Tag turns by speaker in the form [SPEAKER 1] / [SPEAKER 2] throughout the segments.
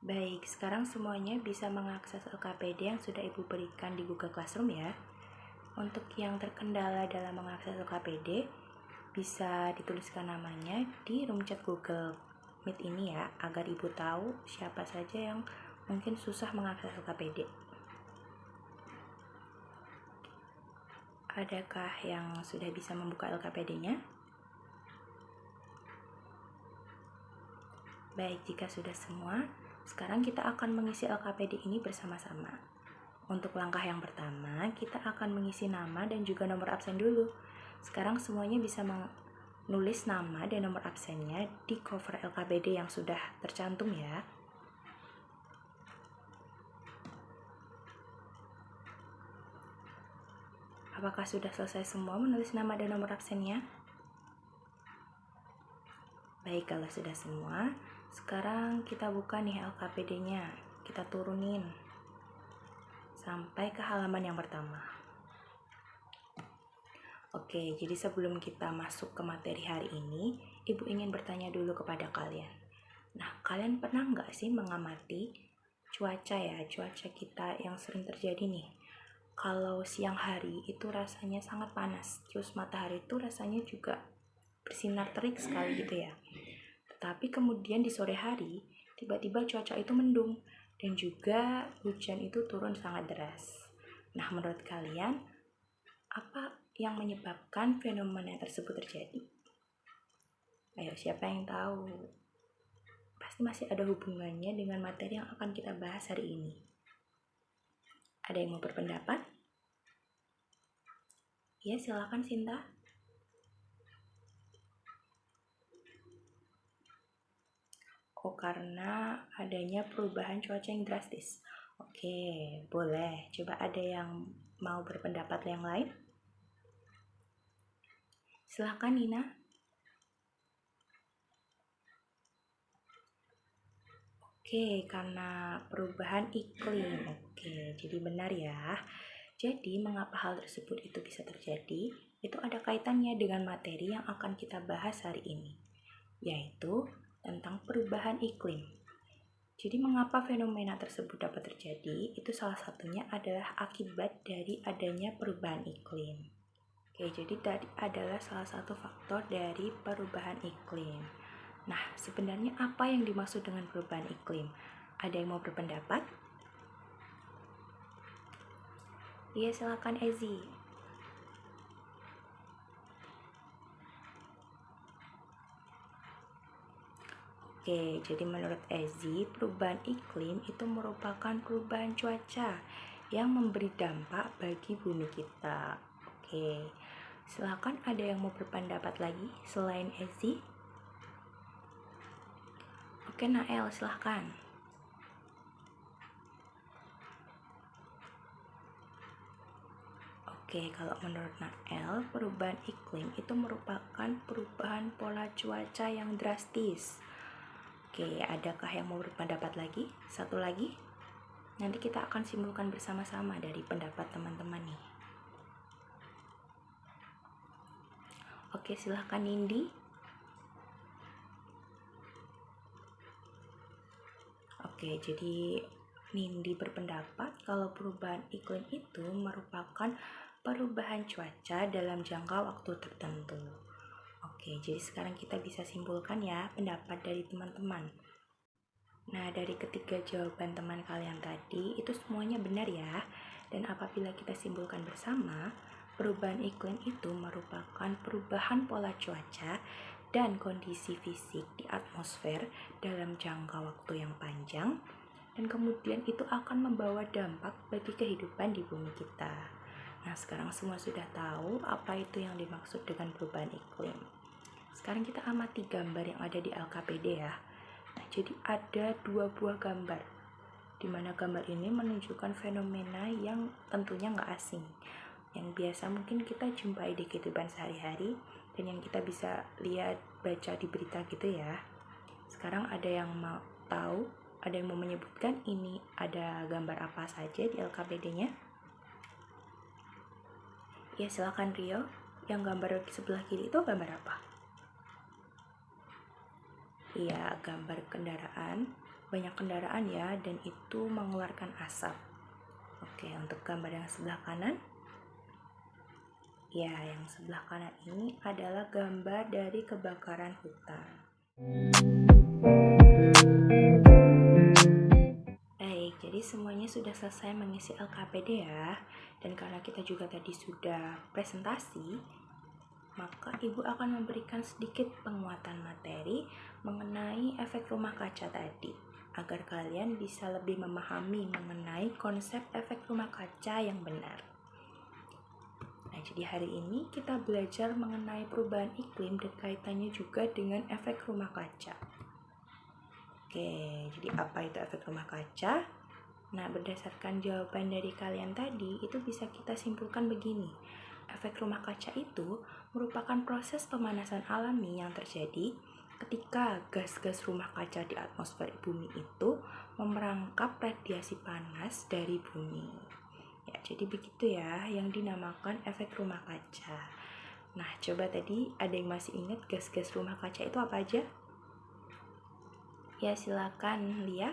[SPEAKER 1] Baik, sekarang semuanya bisa mengakses LKPD yang sudah Ibu berikan di Google Classroom ya. Untuk yang terkendala dalam mengakses LKPD, bisa dituliskan namanya di room chat Google Meet ini ya, agar Ibu tahu siapa saja yang mungkin susah mengakses LKPD. Adakah yang sudah bisa membuka LKPD-nya? Baik, jika sudah semua, sekarang kita akan mengisi LKPD ini bersama-sama. Untuk langkah yang pertama, kita akan mengisi nama dan juga nomor absen dulu. Sekarang semuanya bisa menulis nama dan nomor absennya di cover LKPD yang sudah tercantum ya. Apakah sudah selesai semua menulis nama dan nomor absennya? Baik, kalau sudah semua, sekarang kita buka nih LKPD-nya. Kita turunin sampai ke halaman yang pertama. Oke, jadi sebelum kita masuk ke materi hari ini, Ibu ingin bertanya dulu kepada kalian. Nah, kalian pernah nggak sih mengamati cuaca kita yang sering terjadi nih? Kalau siang hari itu rasanya sangat panas, terus matahari itu rasanya juga bersinar terik sekali gitu ya. Tapi kemudian di sore hari, tiba-tiba cuaca itu mendung dan juga hujan itu turun sangat deras. Nah, menurut kalian, apa yang menyebabkan fenomena tersebut terjadi? Ayo, siapa yang tahu? Pasti masih ada hubungannya dengan materi yang akan kita bahas hari ini. Ada yang mau berpendapat? Ya, silakan Sinta. Oh, karena adanya perubahan cuaca yang drastis. Oke, boleh. Coba ada yang mau berpendapat yang lain? Silakan Nina. Oke, karena perubahan iklim. Oke, jadi benar ya. Jadi, mengapa hal tersebut itu bisa terjadi? Itu ada kaitannya dengan materi yang akan kita bahas hari ini, yaitu tentang perubahan iklim. Jadi, mengapa fenomena tersebut dapat terjadi? Itu salah satunya adalah akibat dari adanya perubahan iklim. Oke, jadi tadi adalah salah satu faktor dari perubahan iklim. Nah, sebenarnya apa yang dimaksud dengan perubahan iklim? Ada yang mau berpendapat? Iya, silakan Ezi. Oke, jadi menurut Ezi, perubahan iklim itu merupakan perubahan cuaca yang memberi dampak bagi bumi kita. Oke, silakan ada yang mau berpendapat lagi selain Ezi? Oke, Nael, silahkan. Oke, kalau menurut Nael, perubahan iklim itu merupakan perubahan pola cuaca yang drastis. Oke, adakah yang mau berpendapat lagi? Satu lagi? Nanti kita akan simpulkan bersama-sama dari pendapat teman-teman nih. Oke, silahkan Nindi. Oke, jadi Nindi berpendapat kalau perubahan iklim itu merupakan perubahan cuaca dalam jangka waktu tertentu. Oke, jadi sekarang kita bisa simpulkan ya pendapat dari teman-teman. Nah, dari ketiga jawaban teman kalian tadi, itu semuanya benar ya. Dan apabila kita simpulkan bersama, perubahan iklim itu merupakan perubahan pola cuaca dan kondisi fisik di atmosfer dalam jangka waktu yang panjang, dan kemudian itu akan membawa dampak bagi kehidupan di bumi kita. Nah, sekarang semua sudah tahu apa itu yang dimaksud dengan perubahan iklim. Sekarang kita amati gambar yang ada di LKPD ya. Nah, jadi ada dua buah gambar, di mana gambar ini menunjukkan fenomena yang tentunya nggak asing, yang biasa mungkin kita jumpai di kehidupan sehari-hari dan yang kita bisa lihat, baca di berita gitu ya. Sekarang ada yang mau tahu, ada yang mau menyebutkan ini ada gambar apa saja di LKPD-nya? Ya, silakan Rio. Yang gambar sebelah kiri itu gambar apa? Iya, gambar kendaraan. Banyak kendaraan ya, dan itu mengeluarkan asap. Oke, untuk gambar yang sebelah kanan. Ya, yang sebelah kanan ini adalah gambar dari kebakaran hutan. Baik, jadi semuanya sudah selesai mengisi LKPD ya. Dan karena kita juga tadi sudah presentasi, maka Ibu akan memberikan sedikit penguatan materi mengenai efek rumah kaca tadi, agar kalian bisa lebih memahami mengenai konsep efek rumah kaca yang benar. Nah, jadi hari ini kita belajar mengenai perubahan iklim dan kaitannya juga dengan efek rumah kaca. Oke, jadi apa itu efek rumah kaca? Nah, berdasarkan jawaban dari kalian tadi, itu bisa kita simpulkan begini. Efek rumah kaca itu merupakan proses pemanasan alami yang terjadi ketika gas-gas rumah kaca di atmosfer bumi itu memerangkap radiasi panas dari bumi. Ya, jadi begitu ya yang dinamakan efek rumah kaca. Nah, coba tadi ada yang masih ingat gas-gas rumah kaca itu apa aja? Ya, silakan Lia.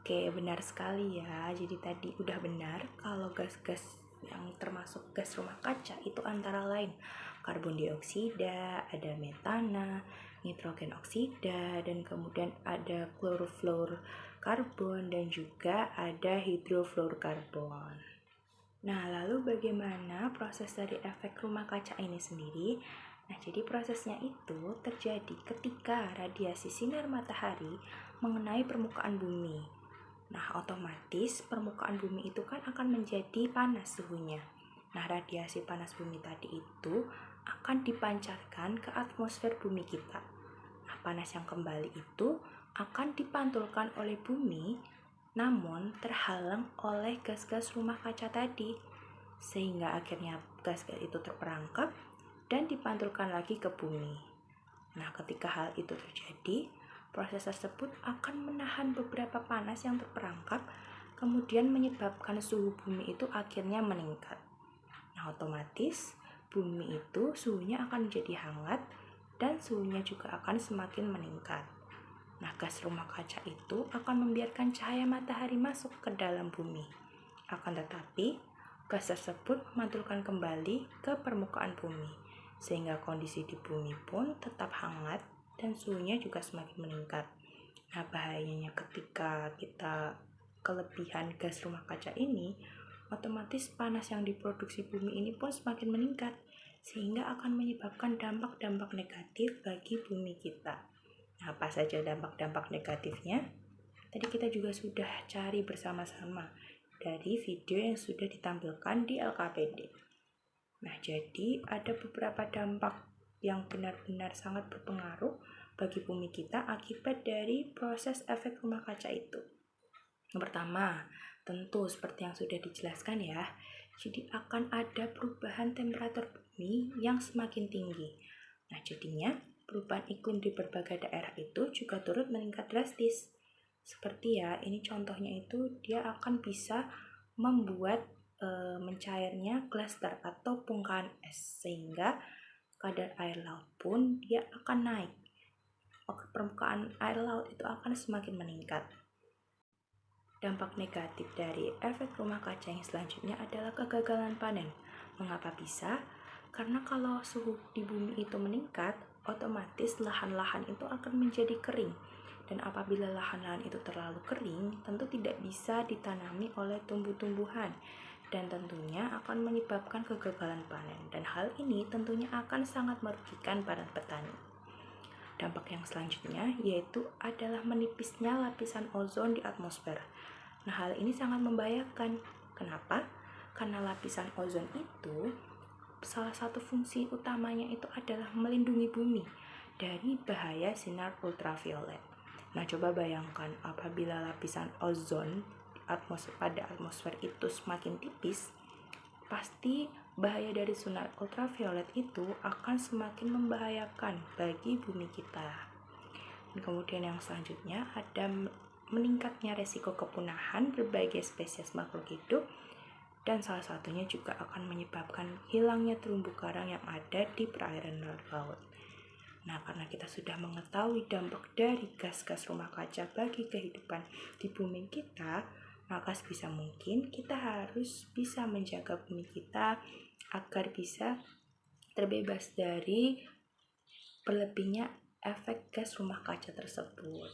[SPEAKER 1] Oke, benar sekali ya. Jadi tadi udah benar kalau gas-gas yang termasuk gas rumah kaca itu antara lain karbon dioksida, ada metana, nitrogen oksida, dan kemudian ada klorofluorkarbon dan juga ada hidrofluorkarbon. Nah, lalu bagaimana proses dari efek rumah kaca ini sendiri? Nah, jadi prosesnya itu terjadi ketika radiasi sinar matahari mengenai permukaan bumi. Nah, otomatis permukaan bumi itu kan akan menjadi panas suhunya. Nah, radiasi panas bumi tadi itu akan dipancarkan ke atmosfer bumi kita. Nah, panas yang kembali itu akan dipantulkan oleh bumi, namun terhalang oleh gas-gas rumah kaca tadi, sehingga akhirnya gas-gas itu terperangkap dan dipantulkan lagi ke bumi. Nah, ketika hal itu terjadi, proses tersebut akan menahan beberapa panas yang terperangkap, kemudian menyebabkan suhu bumi itu akhirnya meningkat. Nah, otomatis bumi itu suhunya akan menjadi hangat dan suhunya juga akan semakin meningkat. Nah, gas rumah kaca itu akan membiarkan cahaya matahari masuk ke dalam bumi. Akan tetapi, gas tersebut memantulkan kembali ke permukaan bumi, sehingga kondisi di bumi pun tetap hangat dan suhunya juga semakin meningkat. Nah, bahayanya ketika kita kelebihan gas rumah kaca ini, otomatis panas yang diproduksi bumi ini pun semakin meningkat, sehingga akan menyebabkan dampak-dampak negatif bagi bumi kita. Nah, apa saja dampak-dampak negatifnya? Tadi kita juga sudah cari bersama-sama dari video yang sudah ditampilkan di LKPD. Nah, jadi ada beberapa dampak yang benar-benar sangat berpengaruh bagi bumi kita akibat dari proses efek rumah kaca itu. Yang pertama, tentu seperti yang sudah dijelaskan ya, jadi akan ada perubahan temperatur bumi yang semakin tinggi. Nah, jadinya perubahan iklim di berbagai daerah itu juga turut meningkat drastis. Seperti ya, ini contohnya itu dia akan bisa membuat mencairnya glaster atau bongkahan es, sehingga kadar air laut pun dia akan naik. Permukaan air laut itu akan semakin meningkat. Dampak negatif dari efek rumah kaca yang selanjutnya adalah kegagalan panen. Mengapa bisa? Karena kalau suhu di bumi itu meningkat, otomatis lahan-lahan itu akan menjadi kering. Dan apabila lahan-lahan itu terlalu kering, tentu tidak bisa ditanami oleh tumbuh-tumbuhan. Dan tentunya akan menyebabkan kegagalan panen. Dan hal ini tentunya akan sangat merugikan para petani. Dampak yang selanjutnya yaitu adalah menipisnya lapisan ozon di atmosfer. Nah, hal ini sangat membahayakan. Kenapa? Karena lapisan ozon itu salah satu fungsi utamanya itu adalah melindungi bumi dari bahaya sinar ultraviolet. Nah, coba bayangkan apabila lapisan ozon pada atmosfer itu semakin tipis, pasti bahaya dari sinar ultraviolet itu akan semakin membahayakan bagi bumi kita. Dan kemudian yang selanjutnya ada meningkatnya resiko kepunahan berbagai spesies makhluk hidup, dan salah satunya juga akan menyebabkan hilangnya terumbu karang yang ada di perairan laut. Nah, karena kita sudah mengetahui dampak dari gas-gas rumah kaca bagi kehidupan di bumi kita, maka sebisa mungkin kita harus bisa menjaga bumi kita agar bisa terbebas dari berlebihnya efek gas rumah kaca tersebut.